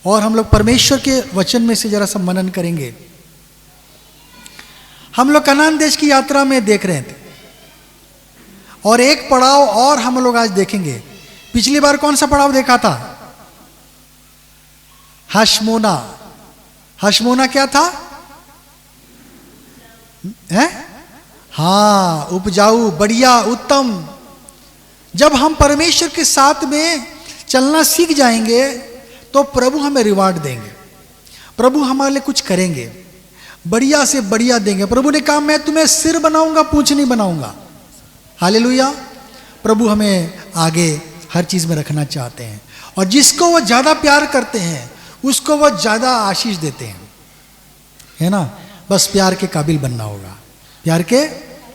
और हम लोग परमेश्वर के वचन में से जरा सा मनन करेंगे। हम लोग कनान देश की यात्रा में देख रहे थे और एक पड़ाव और हम लोग आज देखेंगे। पिछली बार कौन सा पड़ाव देखा था? हशमोना। हशमोना क्या था? है? हाँ, उपजाऊ, बढ़िया, उत्तम। जब हम परमेश्वर के साथ में चलना सीख जाएंगे तो प्रभु हमें रिवार्ड देंगे, प्रभु हमारे लिए कुछ करेंगे, बढ़िया से बढ़िया देंगे। प्रभु ने कहा मैं तुम्हें सिर बनाऊंगा, पूंछ नहीं बनाऊंगा। हालेलुया। प्रभु हमें आगे हर चीज में रखना चाहते हैं और जिसको वो ज्यादा प्यार करते हैं उसको वो ज्यादा आशीष देते हैं, है ना। बस प्यार के काबिल बनना होगा, प्यार के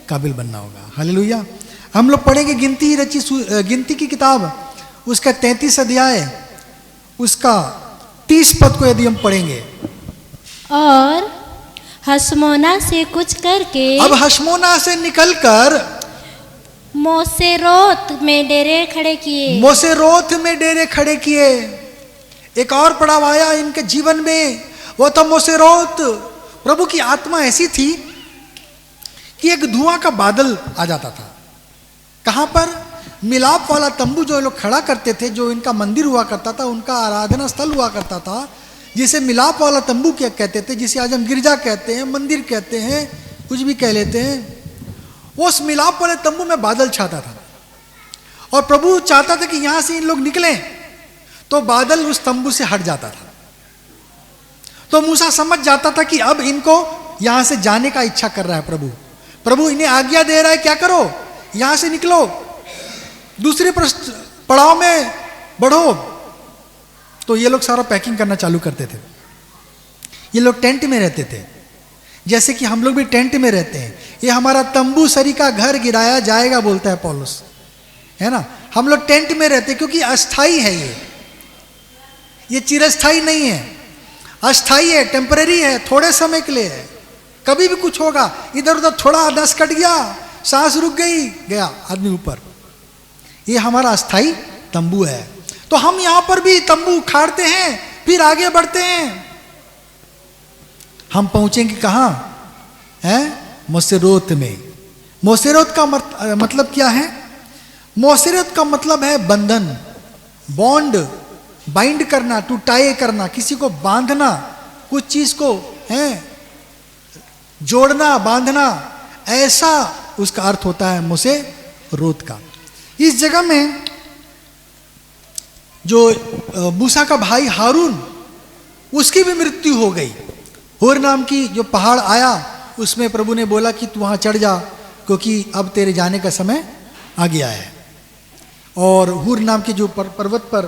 काबिल बनना होगा। हालेलुया। हम लोग पढ़ेंगे गिनती की किताब, उसका 33 अध्याय, उसका 30 पद को यदि हम पढ़ेंगे। और हशमोना से कुछ करके, अब हशमोना से निकलकर मोसेरोत में डेरे खड़े किए। मोसेरोत में डेरे खड़े किए। एक और पड़ाव आया इनके जीवन में, वो था मोसेरोत। प्रभु की आत्मा ऐसी थी कि एक धुआं का बादल आ जाता था। कहां पर? मिलाप वाला तंबू जो लोग खड़ा करते थे, जो इनका मंदिर हुआ करता था, उनका आराधना स्थल हुआ करता था, जिसे मिलाप वाला तंबू क्या कहते थे, जिसे आज हम गिरजा कहते हैं, मंदिर कहते हैं, कुछ भी कह लेते हैं। उस मिलाप वाले तंबू में बादल छाता था और प्रभु चाहता था कि यहां से इन लोग निकलें, तो बादल उस तंबू से हट जाता था। तो मूसा समझ जाता था कि अब इनको यहां से जाने का इच्छा कर रहा है प्रभु। प्रभु इन्हें आज्ञा दे रहा है, क्या करो, यहां से निकलो, दूसरे पड़ाव में बढ़ो। तो ये लोग सारा पैकिंग करना चालू करते थे। ये लोग टेंट में रहते थे, जैसे कि हम लोग भी टेंट में रहते हैं। ये हमारा तंबू सरी का घर गिराया जाएगा बोलता है पौलुस, है ना। हम लोग टेंट में रहते हैं क्योंकि अस्थाई है ये चिरस्थाई नहीं है, अस्थाई है, टेम्परेरी है, थोड़े समय के लिए है। कभी भी कुछ होगा, इधर उधर थोड़ा नस कट गया, सांस रुक गई, गया आदमी ऊपर। ये हमारा अस्थाई तंबू है। तो हम यहां पर भी तंबू उखाड़ते हैं, फिर आगे बढ़ते हैं। हम पहुंचेंगे कहां? है मोसेरोत में। मोसेरोत का मतलब क्या है? मोसेरोत का मतलब है बंधन, बॉन्ड, बाइंड करना, टू टाई करना, किसी को बांधना, कुछ चीज को है जोड़ना, बांधना, ऐसा उसका अर्थ होता है मोसेरोत का। इस जगह में जो मूसा का भाई हारून, उसकी भी मृत्यु हो गई। होर नाम की जो पहाड़ आया, उसमें प्रभु ने बोला कि तू वहां चढ़ जा, क्योंकि अब तेरे जाने का समय आ गया है। और हूर नाम के जो पर्वत पर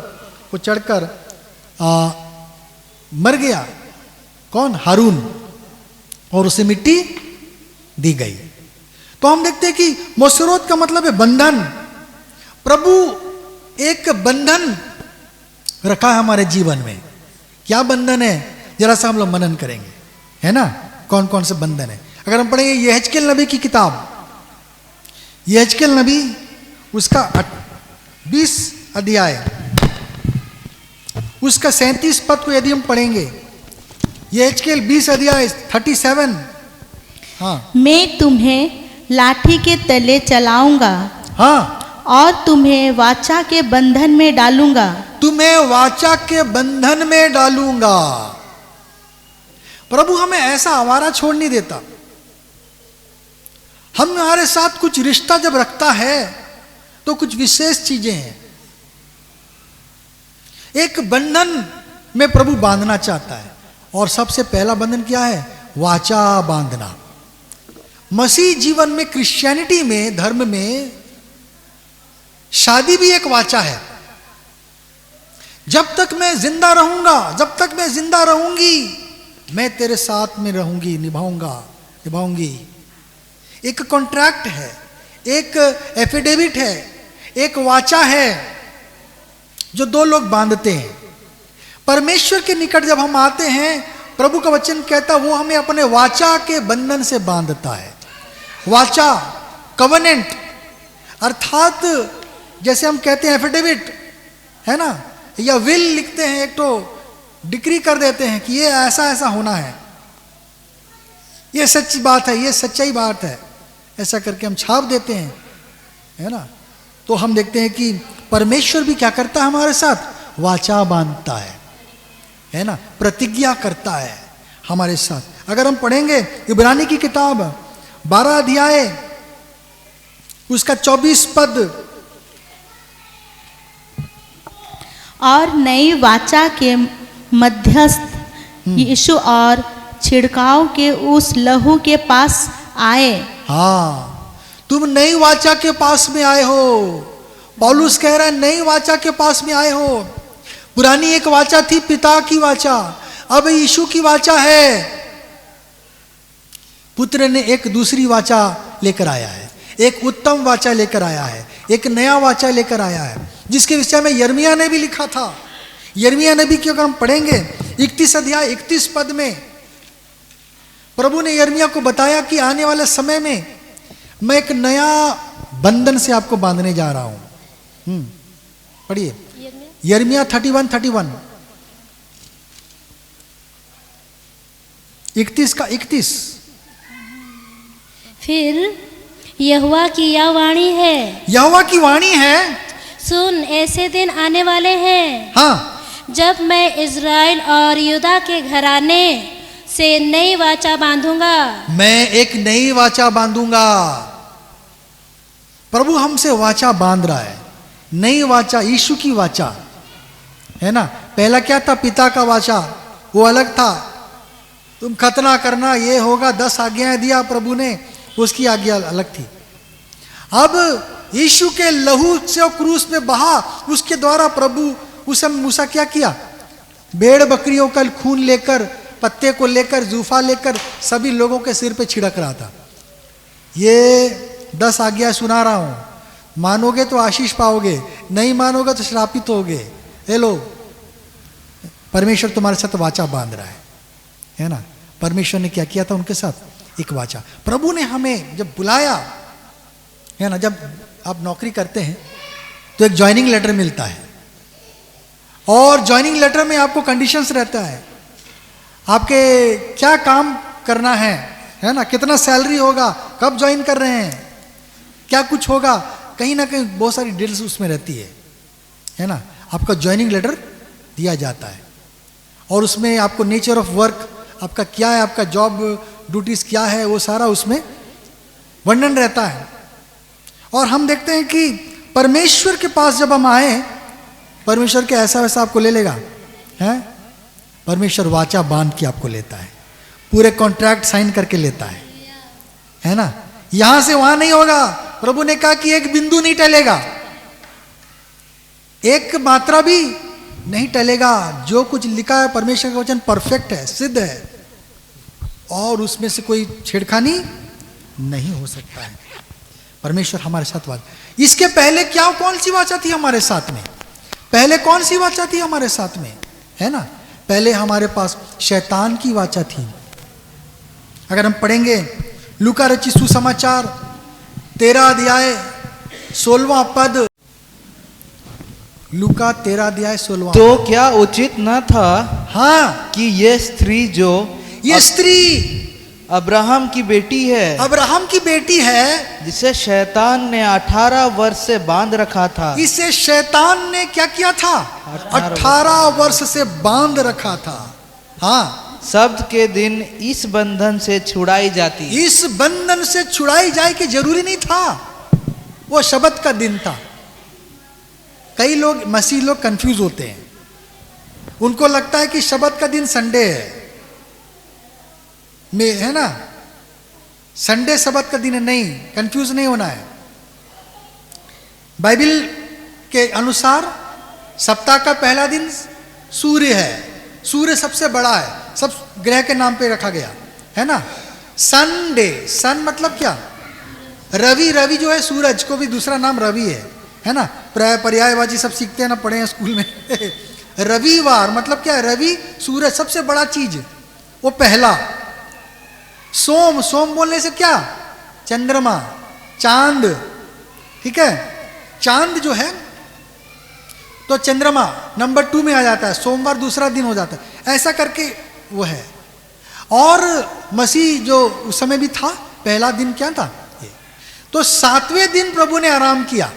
वो चढ़कर मर गया। कौन? हारून। और उसे मिट्टी दी गई। तो हम देखते हैं कि मोसेरोत का मतलब है बंधन। प्रभु एक बंधन रखा है हमारे जीवन में। क्या बंधन है? जरा सा हम लोग मनन करेंगे, है ना। कौन कौन से बंधन है? अगर हम पढ़ेंगे यहेजकेल नबी की किताब, यहेजकेल नबी उसका 20 अध्याय, उसका 37 पद को यदि हम पढ़ेंगे, यहेजकेल 20 अध्याय 37। हाँ, मैं तुम्हें लाठी के तले चलाऊंगा, हाँ, और तुम्हें वाचा के बंधन में डालूंगा। तुम्हें वाचा के बंधन में डालूंगा। प्रभु हमें ऐसा आवारा छोड़ नहीं देता। हमारे साथ कुछ रिश्ता जब रखता है तो कुछ विशेष चीजें हैं। एक बंधन में प्रभु बांधना चाहता है, और सबसे पहला बंधन क्या है? वाचा बांधना। मसीह जीवन में, क्रिश्चियनिटी में, धर्म में शादी भी एक वाचा है। जब तक मैं जिंदा रहूंगा, जब तक मैं जिंदा रहूंगी, मैं तेरे साथ में रहूंगी, निभाऊंगी। एक कॉन्ट्रैक्ट है, एक एफिडेविट है, एक वाचा है जो दो लोग बांधते हैं। परमेश्वर के निकट जब हम आते हैं, प्रभु का वचन कहता है वो हमें अपने वाचा के बंधन से बांधता है। वाचा, कवनेंट, अर्थात जैसे हम कहते हैं एफिडेविट, है ना, या विल लिखते हैं, एक तो डिक्री कर देते हैं कि ये ऐसा ऐसा होना है, ये सच्ची बात है, ये सच्चाई बात है, ऐसा करके हम छाप देते हैं, है ना। तो हम देखते हैं कि परमेश्वर भी क्या करता है हमारे साथ, वाचा बांधता है ना, प्रतिज्ञा करता है हमारे साथ। अगर हम पढ़ेंगे इब्रानी की किताब 12 अध्याय उसका 24 पद, और नई वाचा के मध्यस्थ यीशु और छिड़काव के उस लहू के पास आए। हाँ, तुम नई वाचा के पास में आए हो। पौलुस कह रहा है नई वाचा के पास में आए हो। पुरानी एक वाचा थी पिता की वाचा, अब यीशु की वाचा है। पुत्र ने एक दूसरी वाचा लेकर आया है, एक उत्तम वाचा लेकर आया है, एक नया वाचा लेकर आया है, जिसके विषय में यिर्मयाह ने भी लिखा था। यिर्मयाह नबी की अगर हम पढ़ेंगे 31 अध्याय 31 पद में प्रभु ने यिर्मयाह को बताया कि आने वाले समय में मैं एक नया बंधन से आपको बांधने जा रहा हूं। पढ़िए यिर्मयाह 31 31 का 31। फिर यहोवा की यह वाणी है, यहोवा की वाणी है, सुन ऐसे दिन आने वाले हैं, हाँ, जब मैं इज़राइल और यूदा के घराने से नई वाचा बांधूंगा। मैं एक नई वाचा बांधूंगा। प्रभु हमसे वाचा बांध रहा है, नई वाचा, यीशु की वाचा, है ना। पहला क्या था, पिता का वाचा, वो अलग था, तुम खतना करना, ये होगा, 10 आज्ञाएं दिया प्रभु ने, उसकी आज्ञा अलग थी। अब यीशु के लहू से क्रूस पे बहा, उसके द्वारा प्रभु उस समय मूसा क्या किया, भेड़ बकरियों का खून लेकर, पत्ते को लेकर, जूफा लेकर सभी लोगों के सिर पे छिड़क रहा था। ये 10 आज्ञा सुना रहा हूं, मानोगे तो आशीष पाओगे, नहीं मानोगे तो श्रापित होगे। हे लो, परमेश्वर तुम्हारे साथ वाचा बांध रहा है ना। परमेश्वर ने क्या किया था उनके साथ, एक वाचा। प्रभु ने हमें जब बुलाया, है ना, जब आप नौकरी करते हैं तो एक ज्वाइनिंग लेटर मिलता है, और ज्वाइनिंग लेटर में आपको कंडीशंस रहता है, आपके क्या काम करना है ना, कितना सैलरी होगा, कब ज्वाइन कर रहे हैं, क्या कुछ होगा, कहीं ना कहीं बहुत सारी डिटेल्स उसमें रहती है ना। आपका ज्वाइनिंग लेटर दिया जाता है, और उसमें आपको नेचर ऑफ वर्क, आपका क्या है, आपका जॉब ड्यूटीज क्या है, वो सारा उसमें वर्णन रहता है। और हम देखते हैं कि परमेश्वर के पास जब हम आए, परमेश्वर के ऐसा वैसा आपको ले लेगा, है, परमेश्वर वाचा बांध के आपको लेता है, पूरे कॉन्ट्रैक्ट साइन करके लेता है ना। यहां से वहां नहीं होगा। प्रभु ने कहा कि एक बिंदु नहीं टलेगा, एक मात्रा भी नहीं टलेगा। जो कुछ लिखा है परमेश्वर का वचन परफेक्ट है, सिद्ध है, और उसमें से कोई छेड़खानी नहीं हो सकता है। परमेश्वर हमारे साथ वाचा। इसके पहले क्या, कौन सी वाचा थी हमारे साथ में, पहले कौन सी वाचा थी हमारे साथ में, है ना। पहले हमारे पास शैतान की वाचा थी। अगर हम पढ़ेंगे लूका रचित सुसमाचार 13 अध्याय 16वां पद, लूका 13 अध्याय 16वां। तो क्या उचित न था, हाँ, कि ये स्त्री जो ये स्त्री अब्राहम की बेटी है, अब्राहम की बेटी है, जिसे शैतान ने 18 वर्ष से बांध रखा था, इसे शैतान ने क्या किया था, 18 वर्ष से बांध रखा था। हाँ, शब्द के दिन इस बंधन से छुड़ाई जाती। इस बंधन से छुड़ाई जाए कि जरूरी नहीं था, वो शब्द का दिन था। कई लोग, मसीह लोग कंफ्यूज होते हैं, उनको लगता है कि शब्द का दिन संडे है में, है ना, संडे शब्द का दिन है। नहीं, कंफ्यूज नहीं होना है। बाइबल के अनुसार सप्ताह का पहला दिन सूर्य है, सूर्य सबसे बड़ा है, सब ग्रह के नाम पे रखा गया है ना। संडे, सन मतलब क्या, रवि, रवि जो है सूरज को भी दूसरा नाम रवि है ना। पर्यायवाची सब सीखते हैं ना, पढ़े हैं स्कूल में रविवार मतलब क्या है, रवि सूरज सबसे बड़ा चीज, वो पहला। सोम, सोम बोलने से क्या, चंद्रमा, चांद, ठीक है। चांद जो है तो चंद्रमा नंबर 2 में आ जाता है, सोमवार दूसरा दिन हो जाता है, ऐसा करके वो है। और मसीह जो उस समय भी था, पहला दिन क्या था ये, तो 7वें दिन प्रभु ने आराम किया।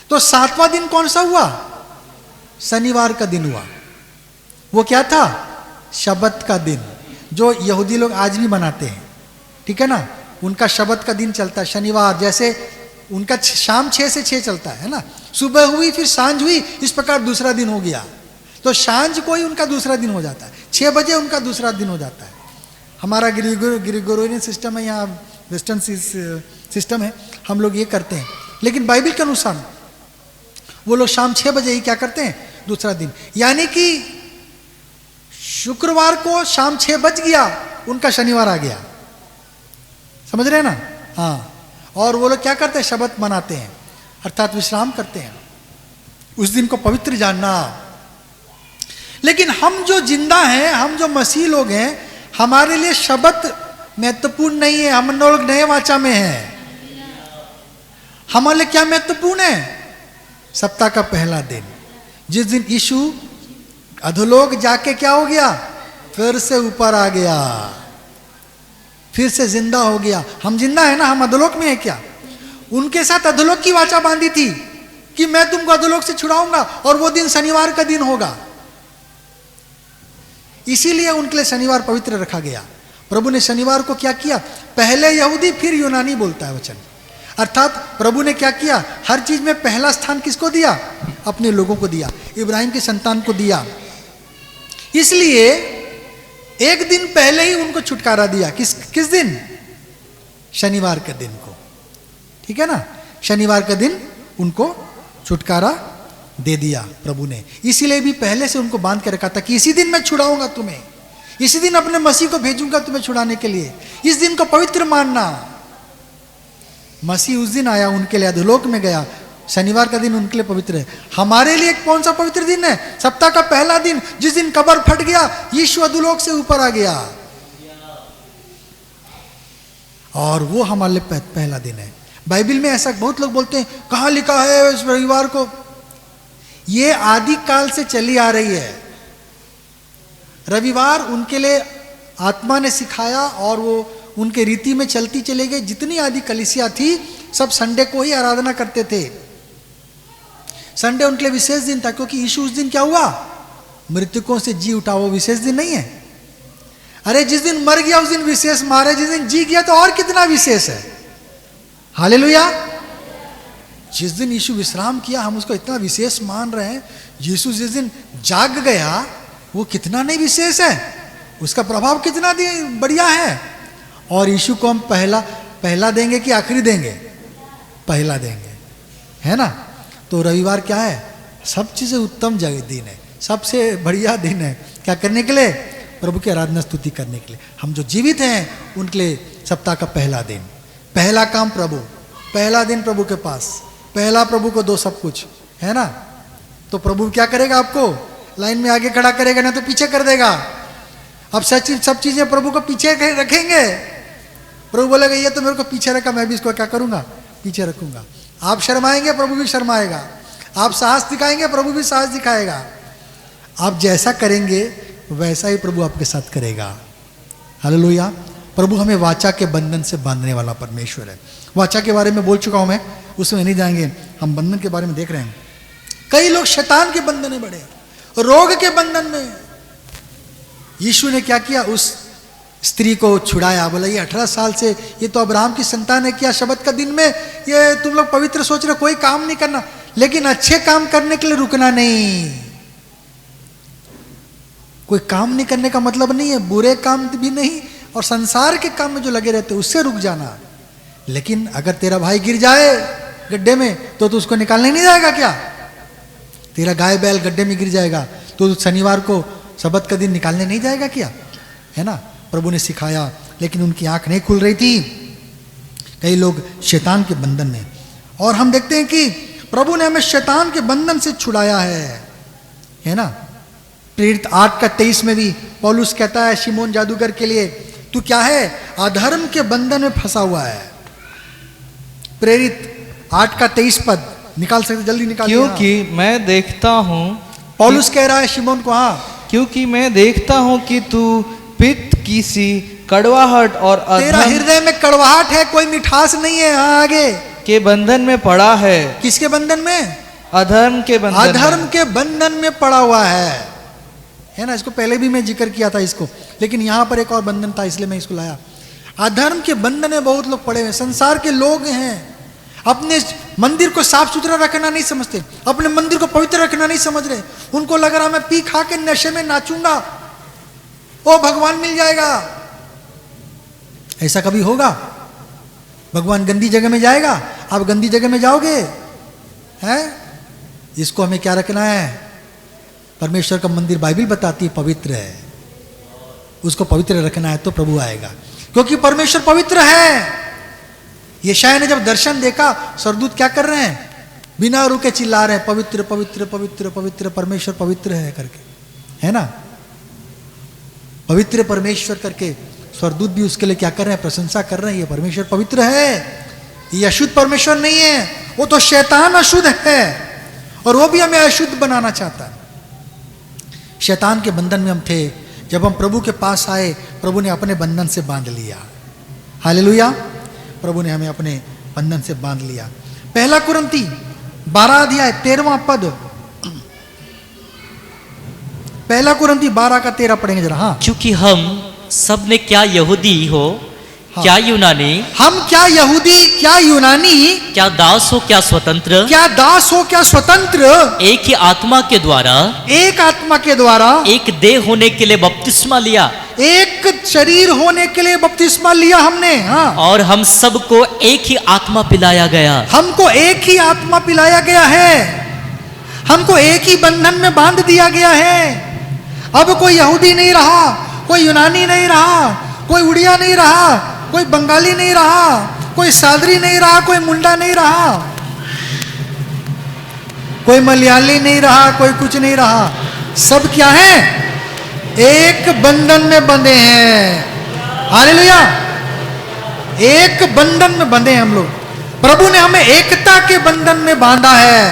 तो 7वां दिन कौन सा हुआ? शनिवार का दिन हुआ। वो क्या था? शबत का दिन, जो यहूदी लोग आज भी मनाते हैं, ठीक है ना। उनका शबत का दिन चलता है शनिवार, जैसे उनका शाम 6 से 6 चलता है ना, सुबह हुई फिर सांझ हुई, इस प्रकार दूसरा दिन हो गया। तो सांझ को ही उनका दूसरा दिन हो जाता है, 6 बजे उनका दूसरा दिन हो जाता है। हमारा ग्रिगोरियन सिस्टम है, यहाँ वेस्टर्न सिस्टम है, हम लोग ये करते हैं। लेकिन बाइबल के अनुसार वो लोग शाम 6 बजे ही क्या करते हैं? दूसरा दिन, यानी कि शुक्रवार को शाम 6 बज गया, उनका शनिवार आ गया। समझ रहे हैं ना? हाँ। और वो लोग क्या करते हैं? शबत मनाते हैं, अर्थात विश्राम करते हैं, उस दिन को पवित्र जानना। लेकिन हम जो जिंदा हैं, हम जो मसीह लोग हैं, हमारे लिए शबत महत्वपूर्ण नहीं है। हम लोग नए वाचा में हैं। हमारे लिए क्या महत्वपूर्ण है? सप्ताह का पहला दिन, जिस दिन यीशु अधोलोक जाके क्या हो गया? फिर से ऊपर आ गया, फिर से जिंदा हो गया। हम जिंदा है ना, हम अधोलोक में है क्या? उनके साथ अधोलोक की वाचा बांधी थी कि मैं तुमको अधोलोक से छुड़ाऊंगा, और वो दिन शनिवार का दिन होगा। इसीलिए उनके लिए शनिवार पवित्र रखा गया। प्रभु ने शनिवार को क्या किया? पहले यहूदी फिर यूनानी बोलता है वचन, अर्थात प्रभु ने क्या किया? हर चीज में पहला स्थान किसको दिया? अपने लोगों को दिया, इब्राहिम की संतान को दिया। इसलिए एक दिन पहले ही उनको छुटकारा दिया। किस दिन? शनिवार के दिन को, ठीक है ना। शनिवार का दिन उनको छुटकारा दे दिया प्रभु ने। इसीलिए भी पहले से उनको बांध के रखा था कि इसी दिन मैं छुड़ाऊंगा तुम्हें, इसी दिन अपने मसीह को भेजूंगा तुम्हें छुड़ाने के लिए। इस दिन को पवित्र मानना। मसीह उस दिन आया, उनके लिए अधोलोक में गया। शनिवार का दिन उनके लिए पवित्र है। हमारे लिए कौन सा पवित्र दिन है? सप्ताह का पहला दिन, जिस दिन कब्र फट गया, यीशु अधोलोक से ऊपर आ गया, और वो हमारे लिए पहला दिन है। बाइबल में ऐसा बहुत लोग बोलते हैं, कहाँ लिखा है इस रविवार को? ये आदि काल से चली आ रही है। रविवार उनके लिए आत्मा ने सिखाया, और वो उनके रीति में चलती चले गई। जितनी आदि कलीसिया थी, सब संडे को ही आराधना करते थे। संडे उनके लिए विशेष दिन था, क्योंकि यीशु उस दिन क्या हुआ? मृतकों से जी उठा। वो विशेष दिन नहीं है? अरे जिस दिन मर गया उस दिन विशेष मारे, जिस दिन जी गया तो और कितना विशेष है। हालेलुया। जिस दिन यीशु विश्राम किया, हम उसको इतना विशेष मान रहे हैं। यीशु जिस दिन जाग गया, वो कितना नहीं विशेष है, उसका प्रभाव कितना बढ़िया है। और यीशु को हम पहला देंगे कि आखिरी देंगे? पहला देंगे, है ना। तो रविवार क्या है? सब चीज़ें उत्तम दिन है, सबसे बढ़िया दिन है। क्या करने के लिए? प्रभु की आराधना स्तुति करने के लिए। हम जो जीवित हैं उनके लिए सप्ताह का पहला दिन, पहला काम प्रभु, पहला दिन प्रभु के पास, पहला प्रभु को दो सब कुछ, है ना। तो प्रभु क्या करेगा? आपको लाइन में आगे खड़ा करेगा, ना तो पीछे कर देगा। अब सब चीजें प्रभु को पीछे रखेंगे। प्रभु बोलेगा ये तो मेरे को पीछे रखा, मैं भी इसको क्या करूंगा? पीछे रखूंगा। आप शर्माएंगे, प्रभु भी शर्माएगा। आप साहस दिखाएंगे, प्रभु भी साहस दिखाएगा। आप जैसा करेंगे वैसा ही प्रभु आपके साथ करेगा। हालेलुया। प्रभु हमें वाचा के बंधन से बांधने वाला परमेश्वर है। वाचा के बारे में बोल चुका हूं मैं, उसमें नहीं जाएंगे। हम बंधन के बारे में देख रहे हैं। कई लोग शैतान के बंधन में बड़े, रोग के बंधन में। यीशु ने क्या किया? उस स्त्री को छुड़ाया। बोला ये 18 साल से ये तो अब्राहम की संतान है, क्या शबत का दिन में ये तुम लोग पवित्र सोच रहे, कोई काम नहीं करना। लेकिन अच्छे काम करने के लिए रुकना नहीं। कोई काम नहीं करने का मतलब नहीं है बुरे काम भी नहीं, और संसार के काम में जो लगे रहते उससे रुक जाना। लेकिन अगर तेरा भाई गिर जाए गड्ढे में तो तू उसको निकालने नहीं जाएगा क्या? तेरा गाय बैल गड्ढे में गिर जाएगा तो शनिवार को शबत का दिन निकालने नहीं जाएगा क्या? है ना। प्रभु ने सिखाया, लेकिन उनकी आंख नहीं खुल रही थी। कई लोग शैतान के बंधन में, और हम देखते हैं कि प्रभु ने हमें शैतान के बंधन से छुड़ाया है ना। प्रेरित 8:23 में भी पौलुस कहता है शिमोन जादूगर के लिए, तू क्या है? अधर्म के बंधन में फंसा हुआ है। प्रेरित 8:23 पद, निकाल सकते, जल्दी निकालिए। क्योंकि मैं देखता हूँ, पौलुस कह रहा है शिमोन को, हाँ, क्योंकि मैं देखता हूँ कि तू पित्त की सी कड़वाहट और तेरा अधर्म हृदय में कड़वाहट है, कोई मिठास नहीं है। हाँ, आगे के बंधन में पड़ा है। किसके बंधन में? अधर्म के बंधन में। अधर्म के बंधन में पड़ा हुआ है ना। इसको पहले भी मैं जिक्र किया था इसको, लेकिन यहां पर एक और बंधन था इसलिए मैं इसको लाया। अधर्म के बंधन में बहुत लोग पड़े हुए, संसार के लोग हैं, अपने मंदिर को साफ सुथरा रखना नहीं समझते, अपने मंदिर को पवित्र रखना नहीं समझ रहे। उनको लग रहा मैं पी खा के नशे में नाचूंगा, ओ भगवान मिल जाएगा। ऐसा कभी होगा? भगवान गंदी जगह में जाएगा? आप गंदी जगह में जाओगे? हैं? इसको हमें क्या रखना है? परमेश्वर का मंदिर बाइबल बताती है पवित्र है, उसको पवित्र रखना है तो प्रभु आएगा, क्योंकि परमेश्वर पवित्र है। यशायाह ने जब दर्शन देखा, स्वर्गदूत क्या कर रहे हैं? बिना रुके चिल्ला रहे हैं, पवित्र पवित्र पवित्र पवित्र परमेश्वर पवित्र है करके, है ना। पवित्र परमेश्वर करके स्वर्गदूत भी उसके लिए क्या कर रहे हैं? प्रशंसा कर रहे हैं, ये परमेश्वर पवित्र है, ये अशुद्ध परमेश्वर नहीं है। वो तो शैतान अशुद्ध है और वो भी हमें अशुद्ध बनाना चाहता है। शैतान के बंधन में हम थे, जब हम प्रभु के पास आए, प्रभु ने अपने बंधन से बांध लिया। हालेलुया, प्रभु ने हमें अपने बंधन से बांध लिया। पहला कुरिन्थी 12 अध्याय 13वां पद, पहला कुरिन्थी 12 का 13 पढ़ेंगे जरा। हाँ, क्योंकि हम सब ने क्या यहूदी हो, हाँ, क्या यूनानी, हम क्या यहूदी क्या यूनानी, क्या दास हो क्या स्वतंत्र, क्या दास हो क्या स्वतंत्र, एक ही आत्मा के द्वारा, एक आत्मा के द्वारा, एक देह होने के लिए बपतिस्मा लिया, एक शरीर होने के लिए बपतिस्मा लिया हमने। हाँ, और हम सबको एक ही आत्मा पिलाया गया। हमको एक ही आत्मा पिलाया गया है, हमको एक ही बंधन में बांध दिया गया है। अब कोई यहूदी नहीं रहा, कोई यूनानी नहीं रहा, कोई उड़िया नहीं रहा, कोई बंगाली नहीं रहा, कोई सादरी नहीं रहा, कोई मुंडा नहीं रहा, कोई मलयाली नहीं रहा, कोई कुछ नहीं रहा। सब क्या है? एक बंधन में बंधे हैं। हालेलुया, एक बंधन में बंधे हैं हम लोग। प्रभु ने हमें एकता के बंधन में बांधा है।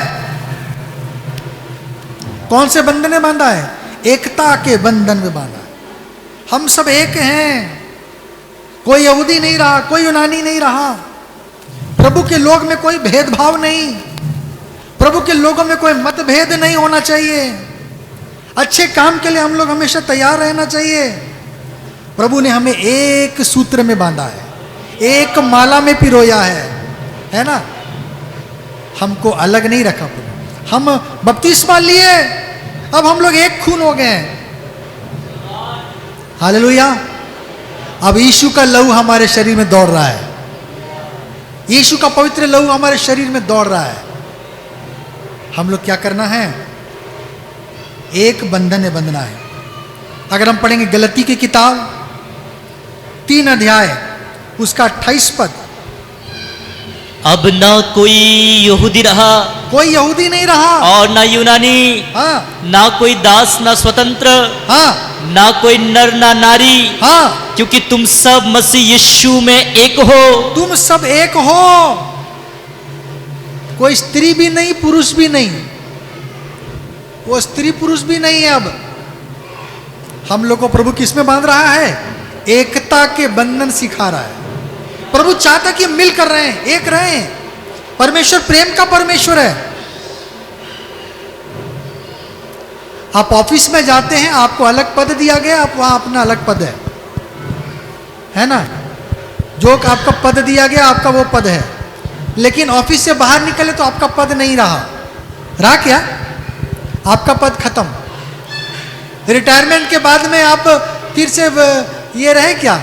कौन से बंधन में बांधा है? एकता के बंधन में बांधा है। हम सब एक हैं, कोई यहूदी नहीं रहा, कोई यूनानी नहीं रहा। प्रभु के लोग में कोई भेदभाव नहीं, प्रभु के लोगों में कोई मतभेद नहीं होना चाहिए। अच्छे काम के लिए हम लोग हमेशा तैयार रहना चाहिए। प्रभु ने हमें एक सूत्र में बांधा है, एक माला में पिरोया है ना। हमको अलग नहीं रखा प्रभु। हम बपतिस्मा लिए, अब हम लोग एक खून हो गए हैं। हालेलुया। अब यीशु का लहू हमारे शरीर में दौड़ रहा है, यीशु का पवित्र लहू हमारे शरीर में दौड़ रहा है। हम लोग क्या करना है? एक बंधन में बंधना है। अगर हम पढ़ेंगे गलती की किताब 3 अध्याय उसका 28 पद, अब न कोई यहूदी रहा, कोई यहूदी नहीं रहा, और न यूनानी, हाँ, ना कोई दास ना स्वतंत्र, हाँ, ना कोई नर ना नारी, हाँ, क्योंकि तुम सब मसीह यीशु में एक हो। तुम सब एक हो। कोई स्त्री भी नहीं, पुरुष भी नहीं, वो स्त्री पुरुष भी नहीं है। अब हम लोग को प्रभु किस में बांध रहा है? एकता के बंधन सिखा रहा है। प्रभु चाहता कि मिल कर रहे हैं, एक रहे हैं। परमेश्वर प्रेम का परमेश्वर है। आप ऑफिस में जाते हैं, आपको अलग पद दिया गया, आप वहां अपना अलग पद है ना। जो आपका पद दिया गया आपका वो पद है, लेकिन ऑफिस से बाहर निकले तो आपका पद नहीं रहा क्या? आपका पद खत्म। रिटायरमेंट के बाद में आप फिर से ये रहे क्या?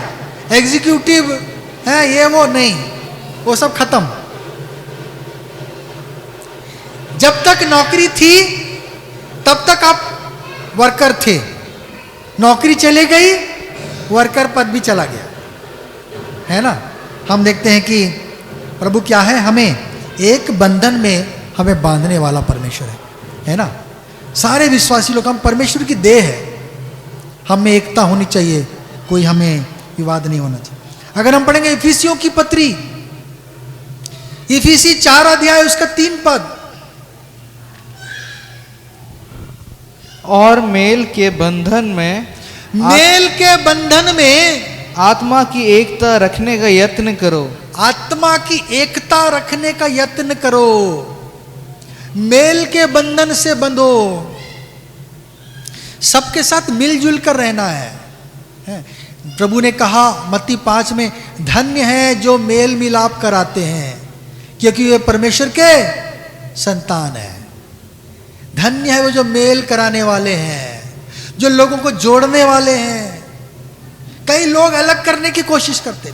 एग्जीक्यूटिव है ये वो नहीं, वो सब खत्म। जब तक नौकरी थी तब तक आप वर्कर थे, नौकरी चली गई, वर्कर पद भी चला गया, है ना। हम देखते हैं कि प्रभु क्या है? हमें एक बंधन में हमें बांधने वाला परमेश्वर है ना। सारे विश्वासी लोग, हम परमेश्वर की देह है, हमें एकता होनी चाहिए, कोई हमें विवाद नहीं होना चाहिए। अगर हम पढ़ेंगे इफिसियों की पत्री, इफिसी 4 अध्याय उसका 3 पद, और मेल के बंधन में मेल के बंधन में आत्मा की एकता रखने का यत्न करो। आत्मा की एकता रखने का यत्न करो। मेल के बंधन से बंधो। सबके साथ मिलजुल कर रहना है। प्रभु ने कहा मत्ती 5 में, धन्य है जो मेल मिलाप कराते हैं, क्योंकि वे परमेश्वर के संतान है। धन्य है वो जो मेल कराने वाले हैं, जो लोगों को जोड़ने वाले हैं। कई लोग अलग करने की कोशिश करते,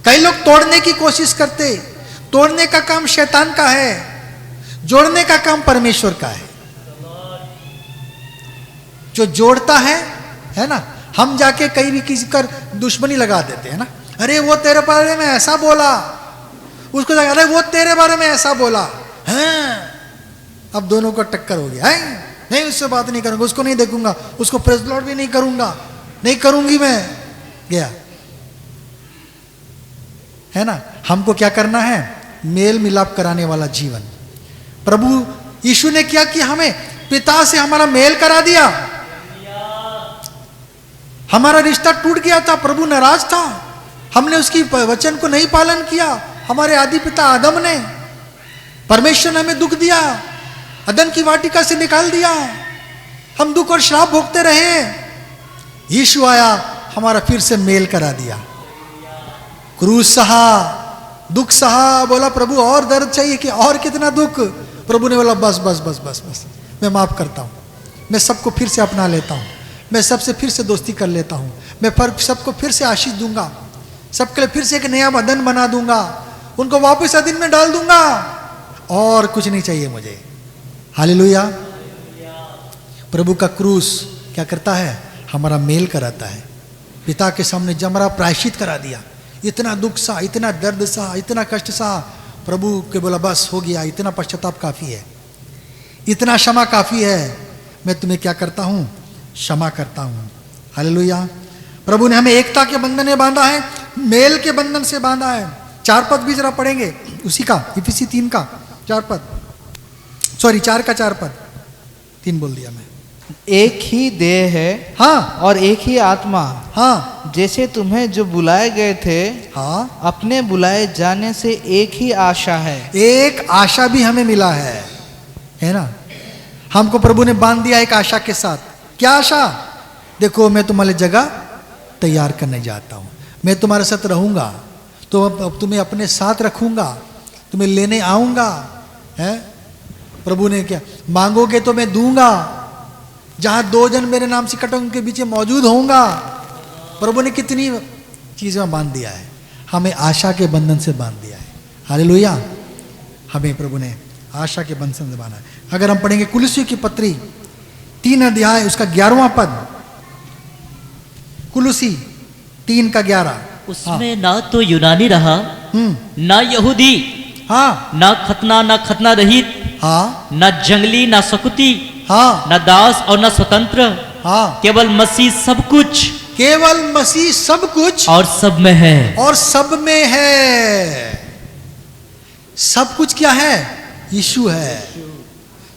कई लोग तोड़ने की कोशिश करते। तोड़ने का काम शैतान का है, जोड़ने का काम परमेश्वर का है। जो जोड़ता है ना, हम जाके कहीं भी किसी कर दुश्मनी लगा देते हैं ना। अरे वो तेरे बारे में ऐसा बोला, उसको जाके अरे वो तेरे बारे में ऐसा बोला, हैं अब दोनों को टक्कर हो गया है। नहीं, उससे बात नहीं करूंगा, उसको नहीं देखूंगा, उसको प्रेज लॉर्ड भी नहीं करूंगा, नहीं करूंगी मैं, गया है ना। हमको क्या करना है? मेल मिलाप कराने वाला जीवन। प्रभु यीशु ने क्या किया? हमें पिता से हमारा मेल करा दिया। हमारा रिश्ता टूट गया था, प्रभु नाराज था, हमने उसकी वचन को नहीं पालन किया। हमारे आदि पिता आदम ने, परमेश्वर ने हमें दुख दिया, अदन की वाटिका से निकाल दिया, हम दुख और श्राप भोगते रहे। यीशु आया, हमारा फिर से मेल करा दिया। क्रूस सहा, दुख सहा, बोला प्रभु और दर्द चाहिए कि और कितना दुख? प्रभु ने बोला बस बस बस बस बस, मैं माफ करता हूं, मैं सबको फिर से अपना लेता हूं, मैं सबसे फिर से दोस्ती कर लेता हूं, मैं सबको फिर से आशीष दूंगा, सबके लिए फिर से एक नया बंधन बना दूंगा, उनको वापस अधीन में डाल दूंगा, और कुछ नहीं चाहिए मुझे। हालेलुया। प्रभु का क्रूस क्या करता है? हमारा मेल कराता है। पिता के सामने जमरा प्रायश्चित करा दिया। इतना दुख सहा, इतना दर्द सहा, इतना कष्ट सहा, प्रभु के बोला बस हो गया, इतना पश्चाताप काफी है, इतना क्षमा काफी है, मैं तुम्हें क्या करता हूं? क्षमा करता हूं। हालेलुया। प्रभु ने हमें एकता के बंधन में बांधा है, मेल के बंधन से बांधा है। 4 पद भी जरा पढ़ेंगे उसी का, इफिसी 3 का 4 पद, सॉरी 4 का 4 पद, 3 बोल दिया मैं। एक ही देह है, हाँ, और एक ही आत्मा, हाँ, जैसे तुम्हें जो बुलाए गए थे, हाँ, अपने बुलाए जाने से एक ही आशा है। एक आशा भी हमें मिला है ना। हमको प्रभु ने बांध दिया एक आशा के साथ। क्या आशा? देखो मैं तुम्हारे जगह तैयार करने जाता हूं, मैं तुम्हारे साथ रहूंगा, तो अब तुम्हें अपने साथ रखूंगा, तुम्हें लेने आऊंगा, है। प्रभु ने क्या? मांगोगे तो मैं दूंगा, जहां 2 जन मेरे नाम से इकट्ठे उनके बीच में मौजूद होऊंगा। प्रभु ने कितनी चीजें बांध दिया है, हमें आशा के बंधन से बांध दिया है। हालेलुया। हमें प्रभु ने आशा के बंधन से बांधा है। अगर हम पढ़ेंगे कुलुस्सी की पत्री 3 अध्याय उसका 11वां पद, कुलुस्सी 3 का 11, उसमें ना तो यूनानी रहा, ना यहूदी, हाँ, ना खतना रहित, हाँ, ना जंगली, ना सकुती, हाँ, ना दास और ना स्वतंत्र, हाँ, केवल मसीह सब कुछ, केवल मसीह सब कुछ और सब में है। और सब में है। सब कुछ क्या है? यीशु है।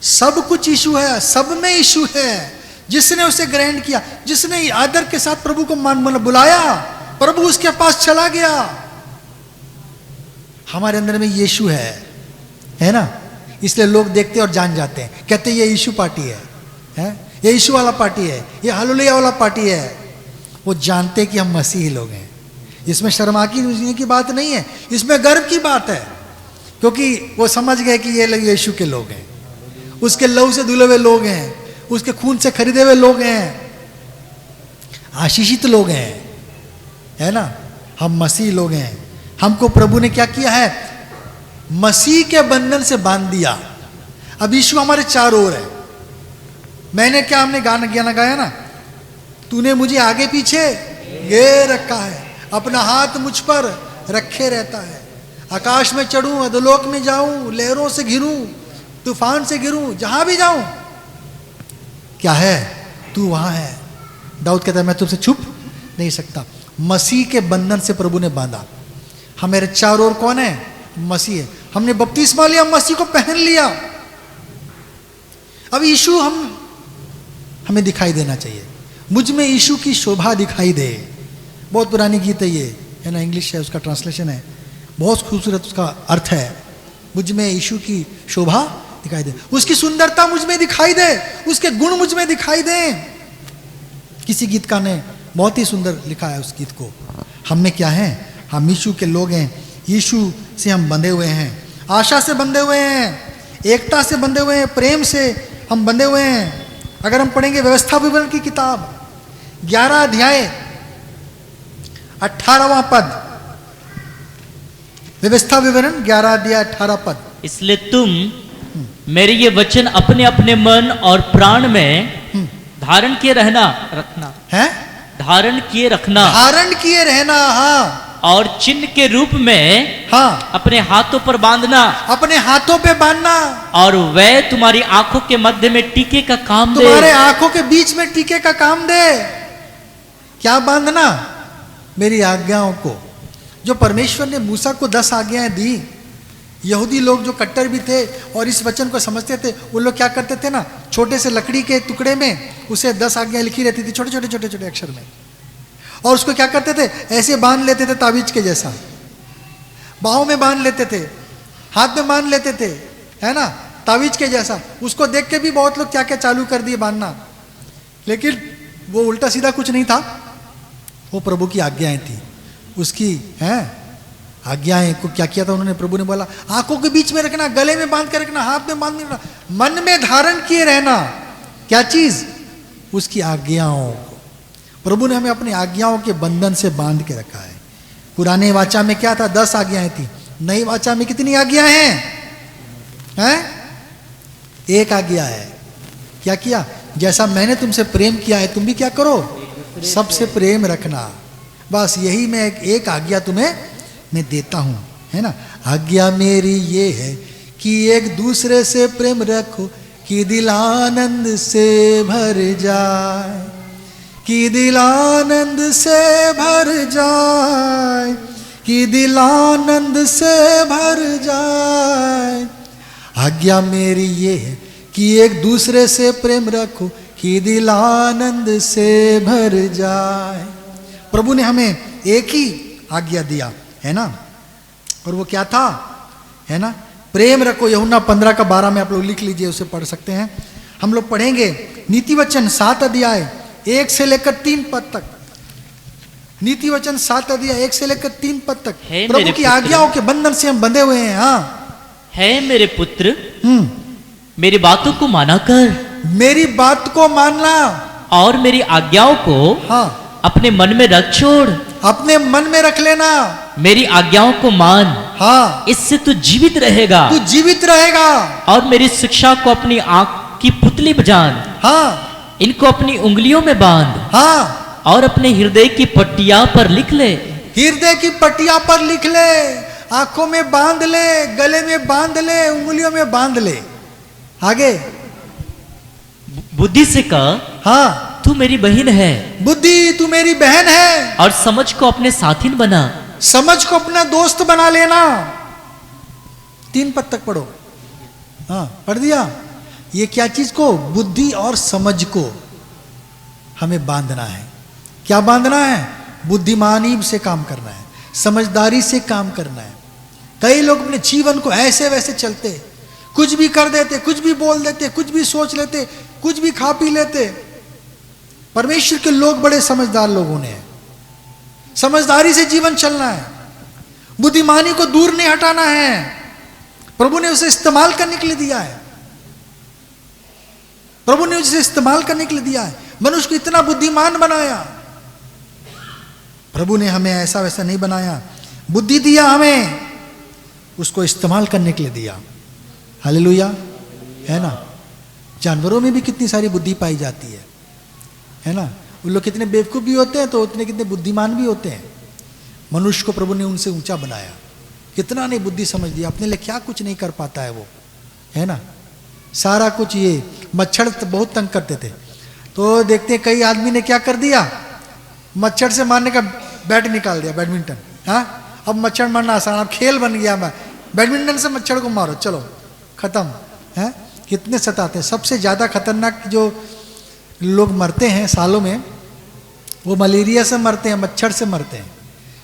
सब कुछ यीशु है, सब में यीशु है। जिसने उसे ग्रहण किया, जिसने आदर के साथ प्रभु को बुलाया, प्रभु उसके पास चला गया। हमारे अंदर में यीशु है ना। इसलिए लोग देखते और जान जाते हैं, कहते ये यीशु पार्टी है, ये यीशु वाला पार्टी है, ये हालेलुया वाला पार्टी है। वो जानते कि हम मसीही लोग हैं। इसमें शर्मा की बात नहीं है, इसमें गर्व की बात है, क्योंकि वो समझ गए कि ये लोग यीशु के लोग हैं, उसके लहू से धुले हुए लोग हैं, उसके खून से खरीदे हुए लोग हैं, आशीषित लोग हैं, है ना। हम मसीह लोग हैं। हमको प्रभु ने क्या किया है? मसीह के बंधन से बांध दिया। अब यीशु हमारे चारों ओर है। मैंने क्या, हमने गाना गाया ना, तूने मुझे आगे पीछे ये रखा है, अपना हाथ मुझ पर रखे रहता है। आकाश में चढ़ूं, अधोलोक में जाऊं, लहरों से घिरूं, तूफान से गिरूं, जहां भी जाऊं, क्या है? तू वहां है। दाऊद कहता है मैं तुमसे छुप नहीं सकता। मसीह के बंधन से प्रभु ने बांधा। हमारे चारों ओर कौन है? मसीह है। हमने बपतिस्मा लिया, मसीह को पहन लिया। अब यीशु हमें दिखाई देना चाहिए। मुझ में यीशु की शोभा दिखाई दे। बहुत पुरानी गीत है ये, है ना, इंग्लिश है, उसका ट्रांसलेशन है, बहुत खूबसूरत उसका अर्थ है। मुझ में यीशु की शोभा दिखाई दे, उसकी सुंदरता मुझ में दिखाई दे, उसके गुण मुझ में दिखाई दे। किसी गीतकार ने बहुत ही सुंदर लिखा है उस गीत को। हम में क्या है? हम यीशु के लोग हैं, यीशु से हम बंधे हुए हैं, आशा से बंधे हुए हैं, एकता से बंधे हुए हैं, प्रेम से हम बंधे हुए हैं। अगर हम पढ़ेंगे व्यवस्था विवरण की किताब 11 अध्याय 18वां पद, व्यवस्था विवरण 11 अध्याय 18 पद। इसलिए तुम मेरे ये वचन अपने अपने मन और प्राण में धारण किए रखना है, धारण किए रखना, धारण किए रहना। हाँ, और चिन्ह के रूप में हाँ, अपने हाथों पर बांधना, अपने हाथों पे बांधना, और वह तुम्हारी आंखों के मध्य में टीके का काम दे। तुम्हारे आंखों के बीच में टीके का काम दे। क्या बांधना? मेरी आज्ञाओं को। जो परमेश्वर ने मूसा को 10 आज्ञाएं दी, यहूदी लोग जो कट्टर भी थे और इस वचन को समझते थे, वो लोग क्या करते थे ना, छोटे से लकड़ी के टुकड़े में उसे 10 आज्ञाएं लिखी रहती थी, छोटे छोटे छोटे छोटे अक्षर में, और उसको क्या करते थे, ऐसे बांध लेते थे ताबीज के जैसा, बाहों में बांध लेते थे, हाथ में बांध लेते थे, है ना, ताबीज के जैसा। उसको देख के भी बहुत लोग क्या क्या चालू कर दिए बांधना, लेकिन वो उल्टा सीधा कुछ नहीं था, वो प्रभु की आज्ञाएं थी, उसकी हैं आज्ञाएं को क्या किया था उन्होंने। प्रभु ने बोला आंखों के बीच में रखना, गले में बांध के रखना, हाथ में बांध के रखना, मन में धारण किए रहना। क्या चीज? उसकी आज्ञाओं को। प्रभु ने हमें अपनी आज्ञाओं के बंधन से बांध के रखा है। पुराने वाचा में क्या था? 10 आज्ञाएं थी। नई वाचा में कितनी आज्ञाएं हैं? एक आज्ञा है। क्या किया? जैसा मैंने तुमसे प्रेम किया है, तुम भी क्या करो? सबसे प्रेम रखना। बस यही मैं एक आज्ञा तुम्हें मैं देता हूं, है ना। आज्ञा मेरी ये है कि एक दूसरे से प्रेम रखो, कि दिल आनंद से भर जाए, कि दिल आनंद से भर जाए, कि दिल आनंद से भर जाए। आज्ञा मेरी ये है कि एक दूसरे से प्रेम रखो, कि दिल आनंद से भर जाए। प्रभु ने हमें एक ही आज्ञा दिया, है ना, और वो क्या था? है ना, प्रेम रखो। यूहन्ना 15:12 में आप लोग लिख लीजिए, उसे पढ़ सकते हैं। हम लोग पढ़ेंगे नीति वचन 7 अध्याय 1 से लेकर 3 पद तक। नीति वचन 7 अध्याय 1 से लेकर 3 पद तक प्रभु की आज्ञाओं के बंधन से हम बंधे हुए हैं। हाँ, है मेरे पुत्र, मेरी बातों को माना कर, मेरी बात को मानना, और मेरी आज्ञाओं को हाँ अपने मन में रख छोड़, अपने मन में रख लेना। मेरी आज्ञाओं को मान, हाँ, इससे तू जीवित रहेगा, तू जीवित रहेगा। और मेरी शिक्षा को अपनी आंख की पुतली बजान, हाँ, इनको अपनी उंगलियों में बांध, हाँ, और अपने हृदय की पट्टियां पर लिख ले। हृदय की पट्टियां पर लिख ले, आंखों में बांध ले, गले में बांध ले, उंगलियों में बांध ले। आगे बुद्धि से कह, हाँ, तू मेरी बहन है, बुद्धि तू मेरी बहन है, और समझ को अपने साथीन बना, समझ को अपना दोस्त बना लेना। 3 पद तक पढ़ो। हाँ, पढ़ दिया। ये क्या चीज को? बुद्धि और समझ को हमें बांधना है। क्या बांधना है? बुद्धिमानी से काम करना है, समझदारी से काम करना है। कई लोग अपने जीवन को ऐसे वैसे चलते, कुछ भी कर देते, कुछ भी बोल देते, कुछ भी सोच लेते, कुछ भी खा पी लेते। परमेश्वर के लोग बड़े समझदार लोगों ने, समझदारी से जीवन चलना है, बुद्धिमानी को दूर नहीं हटाना है। प्रभु ने उसे इस्तेमाल करने के लिए दिया है, प्रभु ने उसे इस्तेमाल करने के लिए दिया है। मनुष्य को इतना बुद्धिमान बनाया, प्रभु ने हमें ऐसा वैसा नहीं बनाया। बुद्धि दिया हमें, उसको इस्तेमाल करने के लिए दिया। हालेलुया, है ना। जानवरों में भी कितनी सारी बुद्धि पाई जाती है ना। उन लोग कितने बेवकूफ़ भी होते हैं तो उतने कितने बुद्धिमान भी होते हैं। मनुष्य को प्रभु ने उनसे ऊंचा बनाया, कितना ने बुद्धि समझ दिया। अपने लिए क्या कुछ नहीं कर पाता है वो, है ना। सारा कुछ ये मच्छर तो बहुत तंग करते थे, तो देखते हैं कई आदमी ने क्या कर दिया, मच्छर से मारने का बैट निकाल दिया, बैडमिंटन। हाँ, अब मच्छर मारना आसान, अब खेल बन गया। बैडमिंटन से मच्छर को मारो, चलो खत्म। है कितने सताते हैं। सबसे ज़्यादा खतरनाक जो लोग मरते हैं सालों में, वो मलेरिया से मरते हैं, मच्छर से मरते हैं।